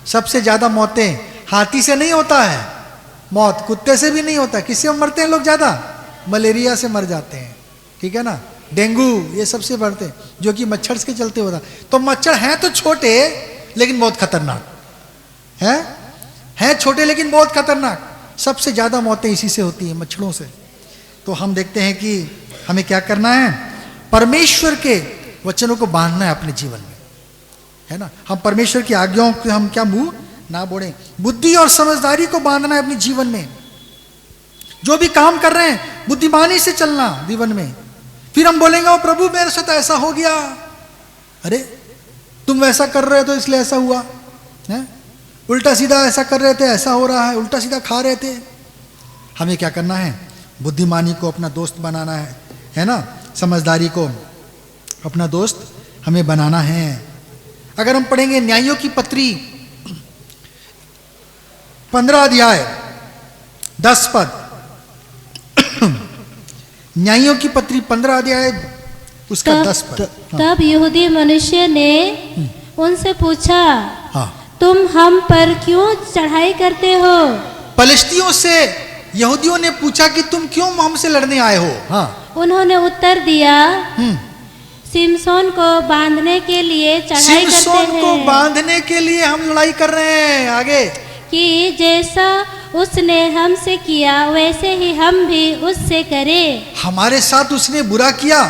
सबसे ज़्यादा मौतें हाथी से नहीं होता है मौत, कुत्ते से भी नहीं होता। किससे मरते हैं लोग ज़्यादा? मलेरिया से मर जाते हैं, ठीक है ना। डेंगू ये सबसे बढ़ते हैं, जो कि मच्छर के चलते होता। तो मच्छर हैं तो छोटे लेकिन बहुत खतरनाक हैं छोटे लेकिन बहुत खतरनाक। सबसे ज़्यादा मौतें इसी से होती हैं, मच्छरों से। तो हम देखते हैं कि हमें क्या करना है, परमेश्वर के वचनों को बांधना है अपने जीवन में, है ना। हम परमेश्वर की आज्ञाओं को हम क्या मुंह ना बोलें, बुद्धि और समझदारी को बांधना है अपने जीवन में। जो भी काम कर रहे हैं बुद्धिमानी से चलना जीवन में। फिर हम बोलेंगे ओ प्रभु मेरे साथ ऐसा हो गया, अरे तुम वैसा कर रहे हो तो इसलिए ऐसा हुआ है, उल्टा सीधा ऐसा कर रहे थे ऐसा हो रहा है, उल्टा सीधा खा रहे थे। हमें क्या करना है, बुद्धिमानी को अपना दोस्त बनाना है ना, समझदारी को अपना दोस्त हमें बनाना है। अगर हम पढ़ेंगे न्यायों की पत्री 15 अध्याय 10 पद, न्यायों की पत्री 15 अध्याय उसका 10 पद। तब यहूदी मनुष्य ने उनसे पूछा, हाँ, तुम हम पर क्यों चढ़ाई करते हो? पलिश्तियों से यहूदियों ने पूछा कि तुम क्यों हमसे लड़ने आए हो? हाँ, उन्होंने उत्तर दिया, सिमसोन को बांधने के लिए चढ़ाई करते सिमसोन को हैं बांधने के लिए हम लड़ाई कर रहे हैं। आगे कि जैसा उसने हमसे किया वैसे ही हम भी उससे करें। हमारे साथ उसने बुरा किया,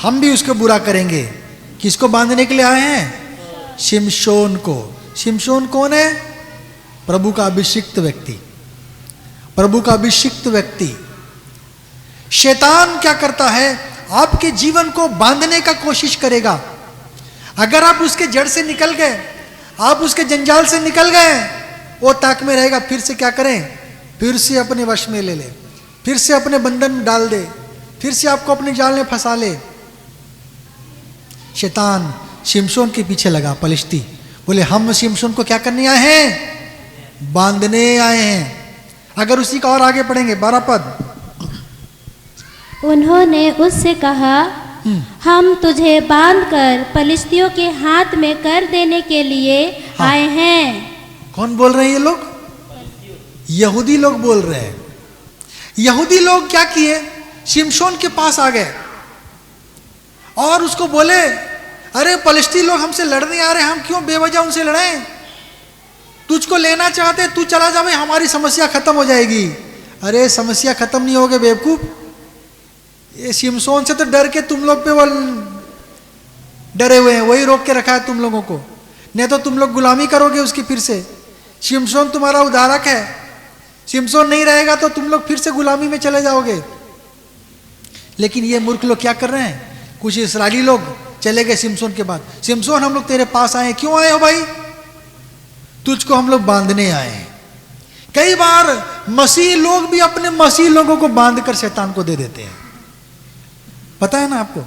हम भी उसको बुरा करेंगे। किसको बांधने के लिए आए हैं? शिमशोन को। शिमशोन कौन है? प्रभु का अभिषिक्त व्यक्ति, प्रभु का अभिषिक्त व्यक्ति। शैतान क्या करता है, आपके जीवन को बांधने का कोशिश करेगा। अगर आप उसके जड़ से निकल गए, आप उसके जंजाल से निकल गए, वो ताक में रहेगा। फिर से क्या करें, फिर से अपने वश में ले ले, फिर से अपने बंधन में डाल दे, फिर से आपको अपने जाल में फंसा ले। शैतान शिमशोन के पीछे लगा। पलिश्ती बोले हम शिमशोन को क्या करने आए हैं? बांधने आए हैं। अगर उसी का और आगे पढ़ेंगे 12 पद, उन्होंने उससे कहा, हम तुझे बांधकर पलिश्तियों के हाथ में कर देने के लिए आए हैं। कौन बोल रहे हैं ये लोग? यहूदी लोग बोल रहे हैं। यहूदी लोग क्या किए, शिमशोन के पास आ गए और उसको बोले, अरे पलिश्ती लोग हमसे लड़ने आ रहे हैं, हम क्यों बेवजह उनसे लड़ें? तुझको लेना चाहते तू चला जा भाई, हमारी समस्या खत्म हो जाएगी। अरे समस्या खत्म नहीं होगी बेवकूफ, ये शिमशोन से तो डर के तुम लोग पे वो डरे हुए हैं, वही रोक के रखा है तुम लोगों को, नहीं तो तुम लोग गुलामी करोगे उसकी। फिर से शिमशोन तुम्हारा उद्धारक है, शिमशोन नहीं रहेगा तो तुम लोग फिर से गुलामी में चले जाओगे। लेकिन ये मूर्ख लोग क्या कर रहे हैं, कुछ इस्राएली लोग चले गए शिमशोन के बाद। शिमशोन हम लोग तेरे पास आए, क्यों आए हो भाई? तुझको हम लोग बांधने आए हैं। कई बार मसीह लोग भी अपने मसीह लोगों को बांधकर शैतान को दे देते हैं, पता है ना आपको।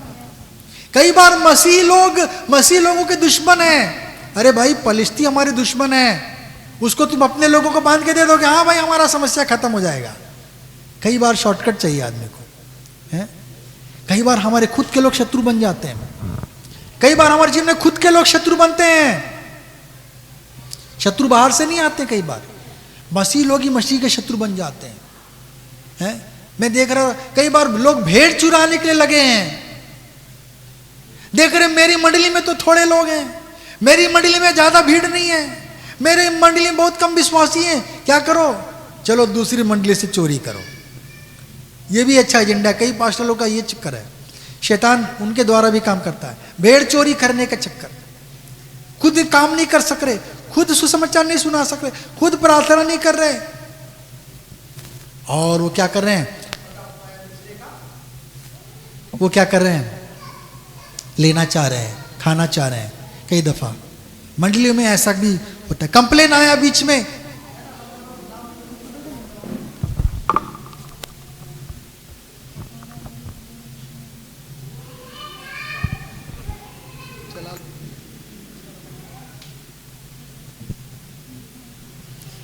कई बार मसीह लोगों के दुश्मन हैं। अरे भाई पलिश्ती हमारे दुश्मन है, उसको तुम अपने लोगों को बांध के दे दोगे, हाँ भाई हमारा समस्या खत्म हो जाएगा। कई बार शॉर्टकट चाहिए आदमी को, है? कई बार हमारे खुद के लोग शत्रु बन जाते हैं। कई बार हमारे जीवन में खुद के लोग शत्रु बनते हैं। शत्रु बाहर से नहीं आते, कई बार मसीह लोग ही मसीह के शत्रु बन जाते हैं। मैं देख रहा, कई बार लोग भेड़ चुराने के लिए लगे हैं। देख रहे मेरी मंडली में तो थोड़े लोग हैं, मेरी मंडली में ज्यादा भीड़ नहीं है, मेरे मंडली में बहुत कम विश्वासी हैं। क्या करो, चलो दूसरी मंडली से चोरी करो। ये भी अच्छा एजेंडा, कई पास्टर लोग का ये चक्कर है। शैतान उनके द्वारा भी काम करता है, भेड़ चोरी करने का चक्कर। खुद काम नहीं कर सक रहे, खुद सुसमाचार नहीं सुना सक रहे, खुद प्रार्थना नहीं कर रहे, और वो क्या कर रहे हैं, वो क्या कर रहे हैं, लेना चाह रहे हैं, खाना चाह रहे हैं। कई दफा मंडलियों में ऐसा भी होता है। कंप्लेन आया बीच में,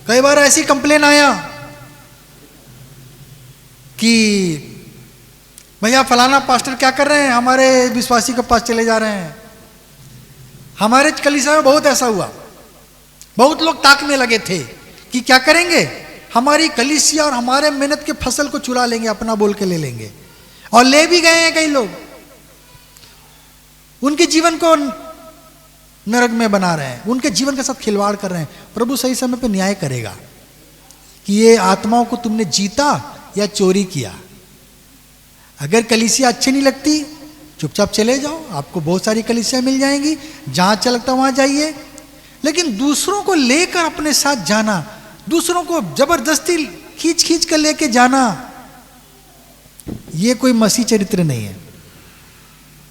कई बार ऐसी कंप्लेन आया कि भैया फलाना पास्टर क्या कर रहे हैं, हमारे विश्वासी के पास चले जा रहे हैं। हमारे कलीसिया में बहुत ऐसा हुआ, बहुत लोग ताकने लगे थे कि क्या करेंगे, हमारी कलीसिया और हमारे मेहनत के फसल को चुरा लेंगे, अपना बोल के ले लेंगे। और ले भी गए हैं कई लोग, उनके जीवन को नरक में बना रहे हैं, उनके जीवन के साथ खिलवाड़ कर रहे हैं। प्रभु सही समय पर न्याय करेगा कि ये आत्माओं को तुमने जीता या चोरी किया। अगर कलीसिया अच्छी नहीं लगती, चुपचाप चले जाओ, आपको बहुत सारी कलीसिया मिल जाएंगी, जहां अच्छा लगता वहां जाइए। लेकिन दूसरों को लेकर अपने साथ जाना, दूसरों को जबरदस्ती खींच खींच कर लेके जाना, यह कोई मसीह चरित्र नहीं है,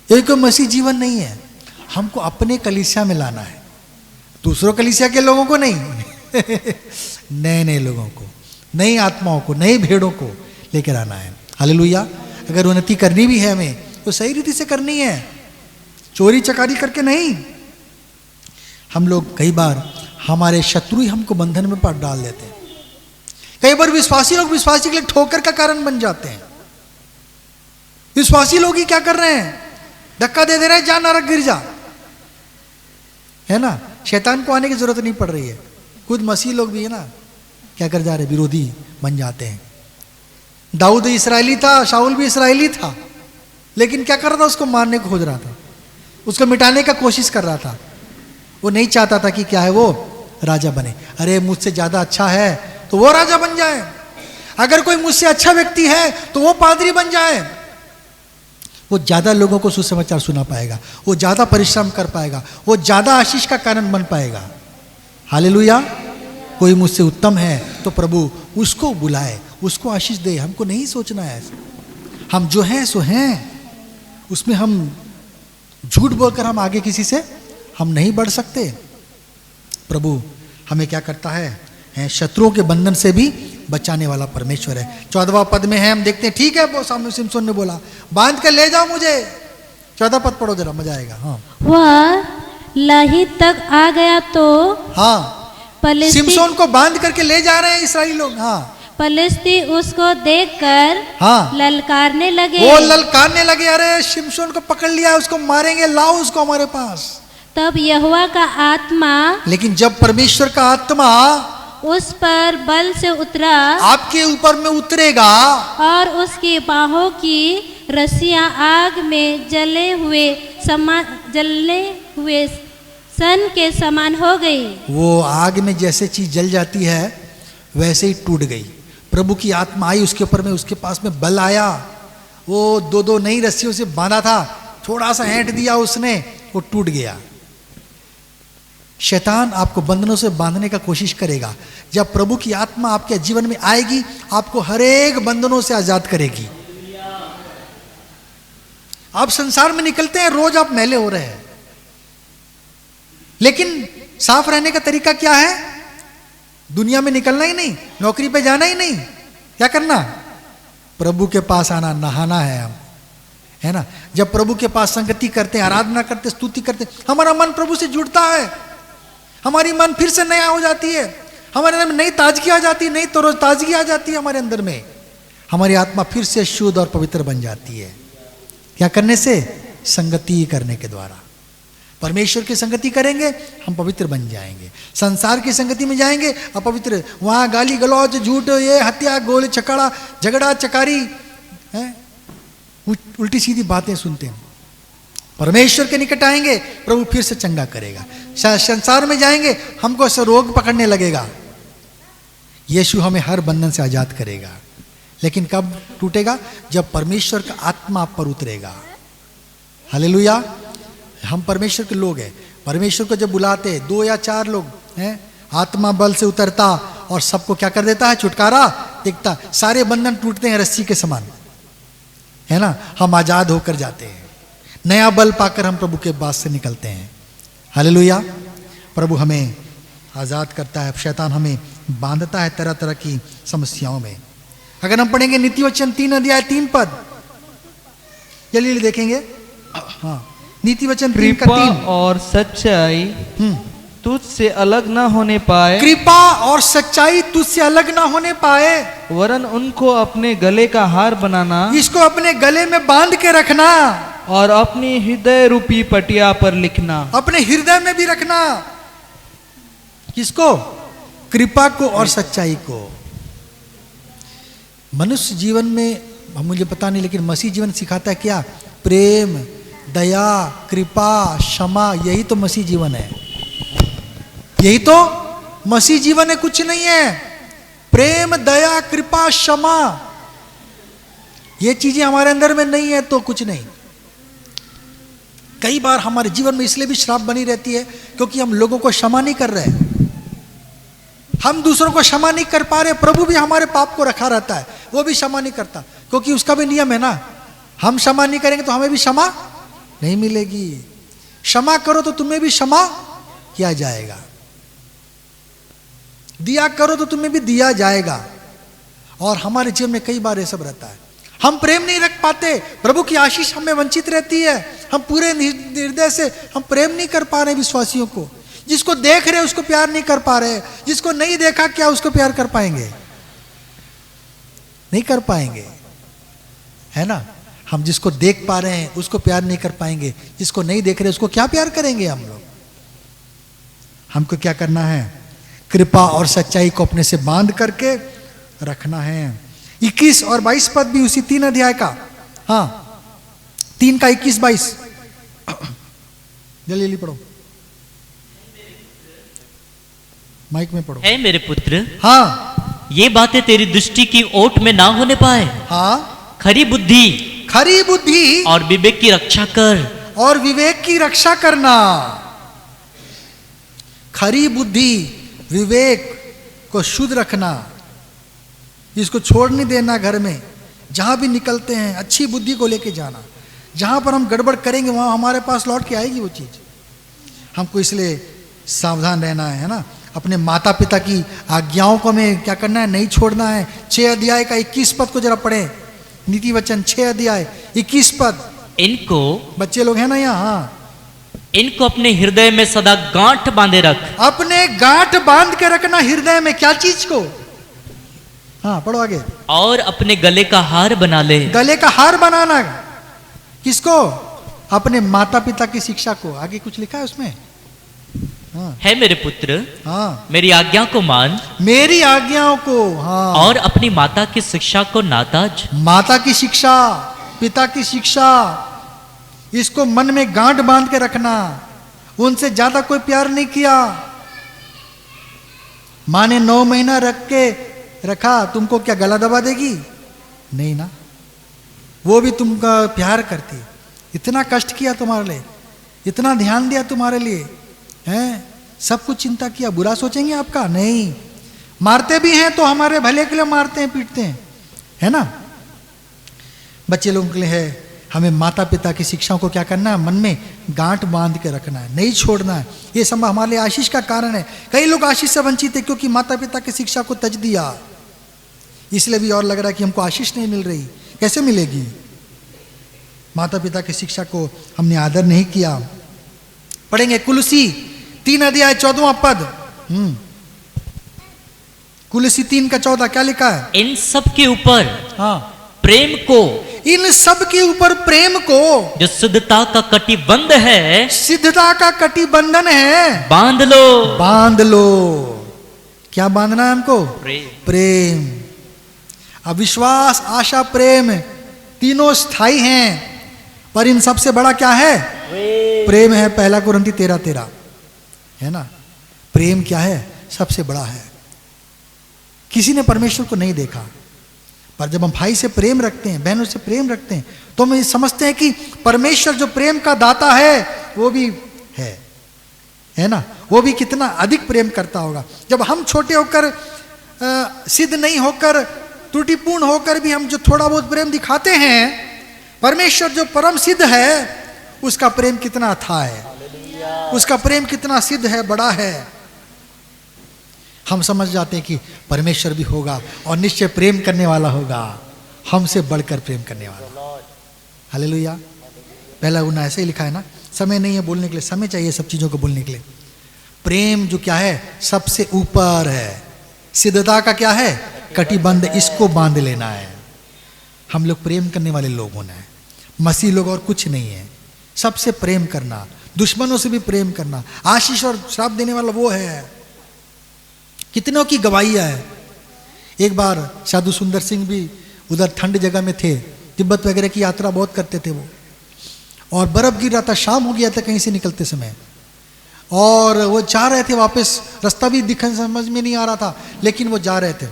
ये कोई मसीह जीवन नहीं है। हमको अपने कलीसिया में लाना है, दूसरों कलीसिया के लोगों को नहीं नए नए लोगों को, नई आत्माओं को, नई भेड़ों को लेकर आना है। हालेलुया। अगर उन्नति करनी भी है हमें तो सही रीति से करनी है, चोरी चकारी करके नहीं। हम लोग कई बार हमारे शत्रु ही हमको बंधन में पाट डाल देते हैं। कई बार विश्वासी लोग विश्वासी के लिए ठोकर का कारण बन जाते हैं। विश्वासी लोग ही क्या कर रहे हैं, धक्का दे रहे हैं, जा नरक गिर जा, है ना। शैतान को आने की जरूरत नहीं पड़ रही है। खुद मसीह लोग भी है ना, क्या कर जा रहे, विरोधी बन जाते हैं। दाऊद इस्राएली था, शाऊल भी इस्राएली था, लेकिन क्या कर रहा था, उसको मारने को खोज रहा था, उसको मिटाने का कोशिश कर रहा था। वो नहीं चाहता था कि क्या है, वो राजा बने। अरे मुझसे ज्यादा अच्छा है तो वो राजा बन जाए, अगर कोई मुझसे अच्छा व्यक्ति है तो वो पादरी बन जाए, वो ज्यादा लोगों को सुसमाचार सुना पाएगा, वो ज्यादा परिश्रम कर पाएगा, वो ज्यादा आशीष का कारण बन पाएगा। हालेलुया। कोई मुझसे उत्तम है तो प्रभु उसको बुलाए, उसको आशीष दे। हमको नहीं सोचना है, हम जो हैं सो हैं, उसमें हम झूठ बोलकर हम आगे किसी से हम नहीं बढ़ सकते। प्रभु हमें क्या करता है, शत्रुओं के बंधन से भी बचाने वाला परमेश्वर है। 14वां पद में है, हम देखते हैं, ठीक है वो सामने सिमसोन ने बोला, बांध कर ले जाओ मुझे। 14 पद पढ़ो जरा, मजा आएगा। हाँ, वह लाही तक आ गया तो हाँ, सिमसोन को बांध करके ले जा रहे हैं इसराइली लोग। हाँ, फलिस्ती उसको देखकर हाँ, ललकारने लगे। वो ललकारने लगे, अरे सिमसोन को पकड़ लिया, उसको मारेंगे, लाओ उसको हमारे पास। तब यहोवा का आत्मा, लेकिन जब परमेश्वर का आत्मा उस पर बल से उतरा, आपके ऊपर में उतरेगा, और उसकी बाहों की रस्सियां आग में जले हुए सन के समान हो गई। वो आग में जैसे चीज जल जाती है वैसे ही टूट गई। प्रभु की आत्मा आई उसके ऊपर में, उसके पास में बल आया। वो दो नई रस्सियों से बांधा था, थोड़ा सा हेंट दिया उसने, वो टूट गया। शैतान आपको बंधनों से बांधने का कोशिश करेगा। जब प्रभु की आत्मा आपके जीवन में आएगी, आपको हर एक बंधनों से आजाद करेगी। आप संसार में निकलते हैं, रोज आप मैले हो रहे हैं, लेकिन साफ रहने का तरीका क्या है? दुनिया में निकलना ही नहीं, नौकरी पे जाना ही नहीं, क्या करना? प्रभु के पास आना, नहाना है हम, है ना। जब प्रभु के पास संगति करते हैं, आराधना करते, स्तुति करते, हमारा मन प्रभु से जुड़ता है, हमारी मन फिर से नया हो जाती है, हमारे अंदर में नई ताजगी आ जाती है, नई ताजगी आ जाती है हमारे अंदर में। हमारी आत्मा फिर से शुद्ध और पवित्र बन जाती है। क्या करने से? संगति करने के द्वारा। परमेश्वर की संगति करेंगे, हम पवित्र बन जाएंगे। संसार की संगति में जाएंगे, अपवित्र, वहां गाली गलौज, झूठ, ये हत्या, गोली चकड़ा, झगड़ा चकारी, उल्टी सीधी बातें सुनते हैं। परमेश्वर के निकट आएंगे, प्रभु फिर से चंगा करेगा। संसार में जाएंगे, हमको ऐसा रोग पकड़ने लगेगा, यीशु हमें हर बंधन से आजाद करेगा। लेकिन कब टूटेगा? जब परमेश्वर का आत्मा आप पर उतरेगा। हालेलुया। हम परमेश्वर के लोग हैं, परमेश्वर को जब बुलाते 2 या 4 लोग हैं, आत्मा बल से उतरता और सबको क्या कर देता है? छुटकारा दिखता, सारे बंधन टूटते हैं रस्सी के समान, है ना। हम आजाद होकर जाते हैं, नया बल पाकर हम प्रभु के पास से निकलते हैं। हालेलुया। प्रभु हमें आजाद करता है, शैतान हमें बांधता है तरह तरह की समस्याओं में। अगर हम पढ़ेंगे नीति वचन 3 अध्याय 3 पद, जल्दी देखेंगे। हाँ, नीति वचन 3 का 3। कृपा और सच्चाई तुझसे अलग न होने पाए, कृपा और सच्चाई तुझसे अलग ना होने पाए, वरन उनको अपने गले का हार बनाना इसको अपने गले में बांध के रखना, और अपनी हृदय रूपी पटिया पर लिखना। अपने हृदय में भी रखना। किसको? कृपा को और सच्चाई को। मनुष्य जीवन में मुझे पता नहीं, लेकिन मसीह जीवन सिखाता है क्या? प्रेम, दया, कृपा, क्षमा, यही तो मसीह जीवन है। यही तो मसीह जीवन है, कुछ नहीं है। प्रेम, दया, कृपा, क्षमा, ये चीजें हमारे अंदर में नहीं है तो कुछ नहीं। कई बार हमारे जीवन में इसलिए भी श्राप बनी रहती है क्योंकि हम लोगों को क्षमा नहीं कर रहे, हम दूसरों को क्षमा नहीं कर पा रहे। प्रभु भी हमारे पाप को रखा रहता है, वो भी क्षमा नहीं करता, क्योंकि उसका भी नियम है ना, हम क्षमा नहीं करेंगे तो हमें भी क्षमा नहीं मिलेगी। क्षमा करो तो तुम्हें भी क्षमा किया जाएगा, दिया करो तो तुम्हें भी दिया जाएगा। और हमारे जीवन में कई बार ये सब रहता है, हम प्रेम नहीं रख पाते, प्रभु की आशीष हमें वंचित रहती है, हम पूरे हृदय से हम प्रेम नहीं कर पा रहे विश्वासियों को। जिसको देख रहे उसको प्यार नहीं कर पा रहे, जिसको नहीं देखा क्या उसको प्यार कर पाएंगे? नहीं कर पाएंगे, है ना। हम जिसको देख पा रहे हैं उसको प्यार नहीं कर पाएंगे, जिसको नहीं देख रहे उसको क्या प्यार करेंगे हम लोग? हमको क्या करना है? कृपा और सच्चाई को अपने से बांध करके रखना है। 21 और 22 पद भी उसी 3 अध्याय का, हाँ 3 का 21-22 जल्दी पढ़ो, माइक में पढ़ो। है मेरे पुत्र, हाँ ये बातें तेरी दृष्टि की ओट में ना होने पाए। हाँ, खरी बुद्धि और विवेक की रक्षा कर। और विवेक की रक्षा करना। खरी बुद्धि, विवेक को शुद्ध रखना, इसको छोड़ नहीं देना। घर में जहां भी निकलते हैं अच्छी बुद्धि को लेके जाना, जहां पर हम गड़बड़ करेंगे वहां हमारे पास लौट के आएगी वो चीज। हमको इसलिए सावधान रहना है ना। अपने माता पिता की आज्ञाओं को हमें क्या करना है? नहीं छोड़ना है। 6 अध्याय का 21 पद को जरा पढ़े, नीति वचन 6 अध्याय 21 पद। इनको, बच्चे लोग हैं ना यहाँ? हाँ, इनको अपने हृदय में सदा गांठ बांधे रख। अपने गांठ बांध के रखना हृदय में, क्या चीज को? हाँ पढ़ो आगे। और अपने गले का हार बना ले। गले का हार बनाना किसको? अपने माता पिता की शिक्षा को। आगे कुछ लिखा है उसमें? हाँ। है मेरे पुत्र, हाँ, मेरी आज्ञा को मान, मेरी आज्ञाओं को। हाँ, और अपनी माता की शिक्षा को नाताज। माता की शिक्षा, पिता की शिक्षा, इसको मन में गांठ बांध के रखना। उनसे ज्यादा कोई प्यार नहीं किया। माँ ने 9 महीना रख के रखा, तुमको क्या गला दबा देगी? नहीं ना, वो भी तुमका प्यार करती, इतना कष्ट किया तुम्हारे लिए, इतना ध्यान दिया तुम्हारे लिए, हैं, सब कुछ चिंता किया। बुरा सोचेंगे आपका? नहीं। मारते भी हैं तो हमारे भले के लिए मारते हैं, पीटते हैं, है ना। बच्चे लोगों के लिए है, हमें माता पिता की शिक्षाओं को क्या करना है? मन में गांठ बांध के रखना है, नहीं छोड़ना है। ये सब हमारे लिए आशीष का कारण है। कई लोग आशीष से वंचित है क्योंकि माता पिता की शिक्षा को तज दिया, इसलिए भी और लग रहा है कि हमको आशीष नहीं मिल रही। कैसे मिलेगी? माता पिता की शिक्षा को हमने आदर नहीं किया। पढ़ेंगे कुलसी 3 अध्याय 14वां पद। कुलसी 3 का 14 क्या लिखा है? इन सब के ऊपर हाँ, प्रेम को, इन सब के ऊपर प्रेम को, जो शुद्धता का कटिबंध है, सिद्धता का कटिबंधन है, बांध लो। बांध लो। क्या बांधना है हमको? प्रेम। प्रेम। अब विश्वास, आशा, प्रेम तीनों स्थायी हैं, पर इन सबसे बड़ा क्या है? प्रेम है। 1 कुरिन्थी 13:13 है ना। प्रेम क्या है? सबसे बड़ा है। किसी ने परमेश्वर को नहीं देखा, पर जब हम भाई से प्रेम रखते हैं, बहनों से प्रेम रखते हैं, तो हम ये समझते हैं कि परमेश्वर जो प्रेम का दाता है वो भी है ना, वो भी कितना अधिक प्रेम करता होगा। जब हम छोटे होकर सिद्ध नहीं होकर, त्रुटिपूर्ण होकर भी हम जो थोड़ा बहुत प्रेम दिखाते हैं, परमेश्वर जो परम सिद्ध है उसका प्रेम कितना अथाह है, उसका प्रेम कितना सिद्ध है, बड़ा है। हम समझ जाते हैं कि परमेश्वर भी होगा और निश्चय प्रेम करने वाला होगा, हमसे बढ़कर प्रेम करने वाला। हालेलुया। पहला गुना ऐसे ही लिखा है ना, समय नहीं है बोलने के लिए, समय चाहिए सब चीज़ों को बोलने के लिए। प्रेम जो क्या है सबसे ऊपर है। सिद्धता का क्या है कटिबंध, इसको बांध लेना है। हम लोग प्रेम करने वाले लोग होना है, मसीह लोग और कुछ नहीं है। सबसे प्रेम करना, दुश्मनों से भी प्रेम करना। आशीष और श्राप देने वाला वो है। कितनों की गवाहियां है। एक बार साधु सुंदर सिंह भी उधर ठंड जगह में थे, तिब्बत वगैरह की यात्रा बहुत करते थे वो, और बर्फ गिर रहा था, शाम हो गया था कहीं से निकलते समय, और वो जा रहे थे वापस। रास्ता भी दिखने समझ में नहीं आ रहा था, लेकिन वो जा रहे थे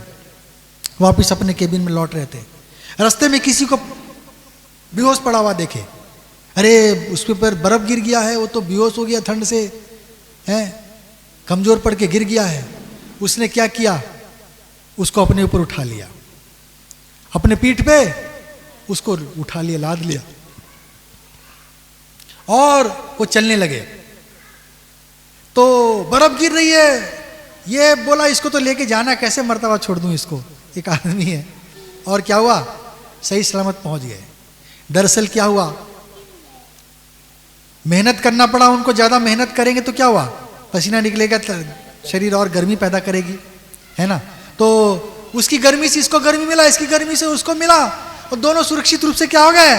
वापस अपने केबिन में लौट रहे थे। रास्ते में किसी को बेहोश पड़ा हुआ देखे, अरे उसके ऊपर बर्फ गिर गया है, वो तो बेहोश हो गया ठंड से, है कमजोर पड़ के गिर गया है। उसने क्या किया, उसको अपने ऊपर उठा लिया, अपने पीठ पे उसको उठा लिया, लाद लिया, और वो चलने लगे। तो बर्फ गिर रही है, ये बोला इसको तो लेके जाना, कैसे मरता हुआ छोड़ दूं इसको, एक आदमी है। और क्या हुआ, सही सलामत पहुंच गए। दरअसल क्या हुआ, मेहनत करना पड़ा उनको। ज्यादा मेहनत करेंगे तो क्या हुआ, पसीना निकलेगा, शरीर और गर्मी पैदा करेगी, है ना। तो उसकी गर्मी से इसको गर्मी मिला, इसकी गर्मी से उसको मिला, और दोनों सुरक्षित रूप से क्या हो गए,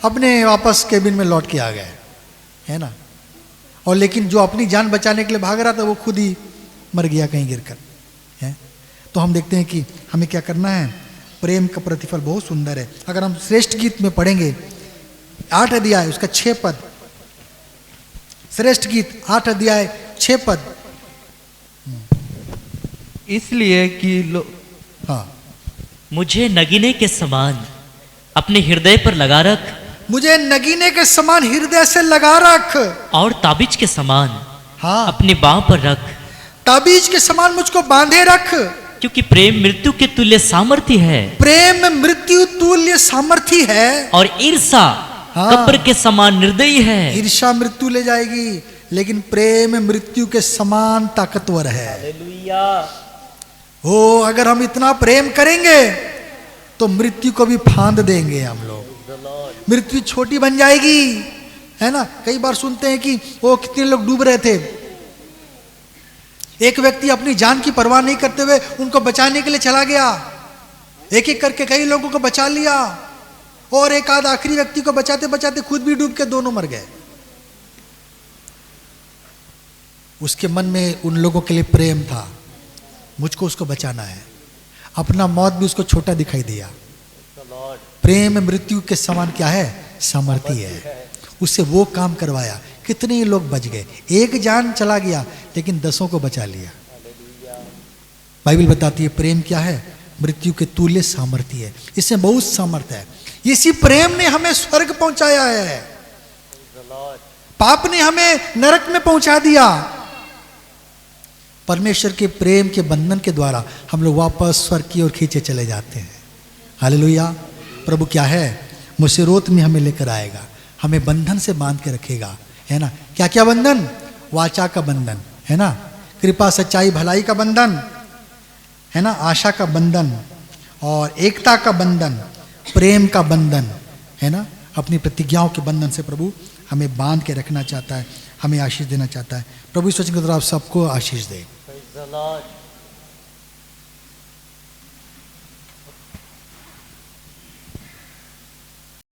अपने वापस केबिन में लौट के आ गए, है ना। और लेकिन जो अपनी जान बचाने के लिए भाग रहा था वो खुद ही मर गया कहीं गिरकर, है। तो हम देखते हैं कि हमें क्या करना है। प्रेम का प्रतिफल बहुत सुंदर है। अगर हम श्रेष्ठ गीत में पढ़ेंगे 8 अध्याय उसका 6 पद, श्रेष्ठ गीत 8 अध्याय 6 पद। इसलिए कि हाँ, मुझे नगीने के समान अपने हृदय पर लगा रख, मुझे नगीने के समान हृदय से लगा रख, और ताबीज के समान हाँ अपनी बाह पर रख, ताबीज के समान मुझको बांधे रख, क्योंकि प्रेम मृत्यु के तुल्य सामर्थ्य है, प्रेम मृत्यु तुल्य सामर्थ्य है, और ईर्षा हाँ। कब्र के समान निर्दयी है। ईर्ष्या मृत्यु ले जाएगी, लेकिन प्रेम मृत्यु के समान ताकतवर है। हो, अगर हम इतना प्रेम करेंगे तो मृत्यु को भी फांद देंगे हम लोग। मृत्यु छोटी बन जाएगी, है ना। कई बार सुनते हैं कि वो कितने लोग डूब रहे थे, एक व्यक्ति अपनी जान की परवाह नहीं करते हुए उनको बचाने के लिए चला गया, एक एक करके कई लोगों को बचा लिया, और एक आध आखिरी व्यक्ति को बचाते बचाते खुद भी डूब के दोनों मर गए। उसके मन में उन लोगों के लिए प्रेम था, मुझको उसको बचाना है। अपना मौत भी उसको छोटा दिखाई दिया। प्रेम मृत्यु के समान क्या है, सामर्थ्य है। उससे वो काम करवाया, कितने ही लोग बच गए। एक जान चला गया लेकिन 10 को बचा लिया। बाइबल बताती है प्रेम क्या है, मृत्यु के तुल्य सामर्थ्य है। इसमें बहुत सामर्थ्य है। इसी प्रेम ने हमें स्वर्ग पहुंचाया है, पाप ने हमें नरक में पहुंचा दिया। परमेश्वर के प्रेम के बंधन के द्वारा हम लोग वापस स्वर्ग की ओर खींचे चले जाते हैं। हालेलुया। प्रभु क्या है, मुसीबत में हमें लेकर आएगा, हमें बंधन से बांध के रखेगा, है ना। क्या क्या बंधन, वाचा का बंधन, है ना, कृपा सच्चाई भलाई का बंधन, है ना, आशा का बंधन, और एकता का बंधन, प्रेम का बंधन, है ना। अपनी प्रतिज्ञाओं के बंधन से प्रभु हमें बांध के रखना चाहता है, हमें आशीष देना चाहता है। प्रभु इस वचन के द्वारा आप सबको आशीष दे।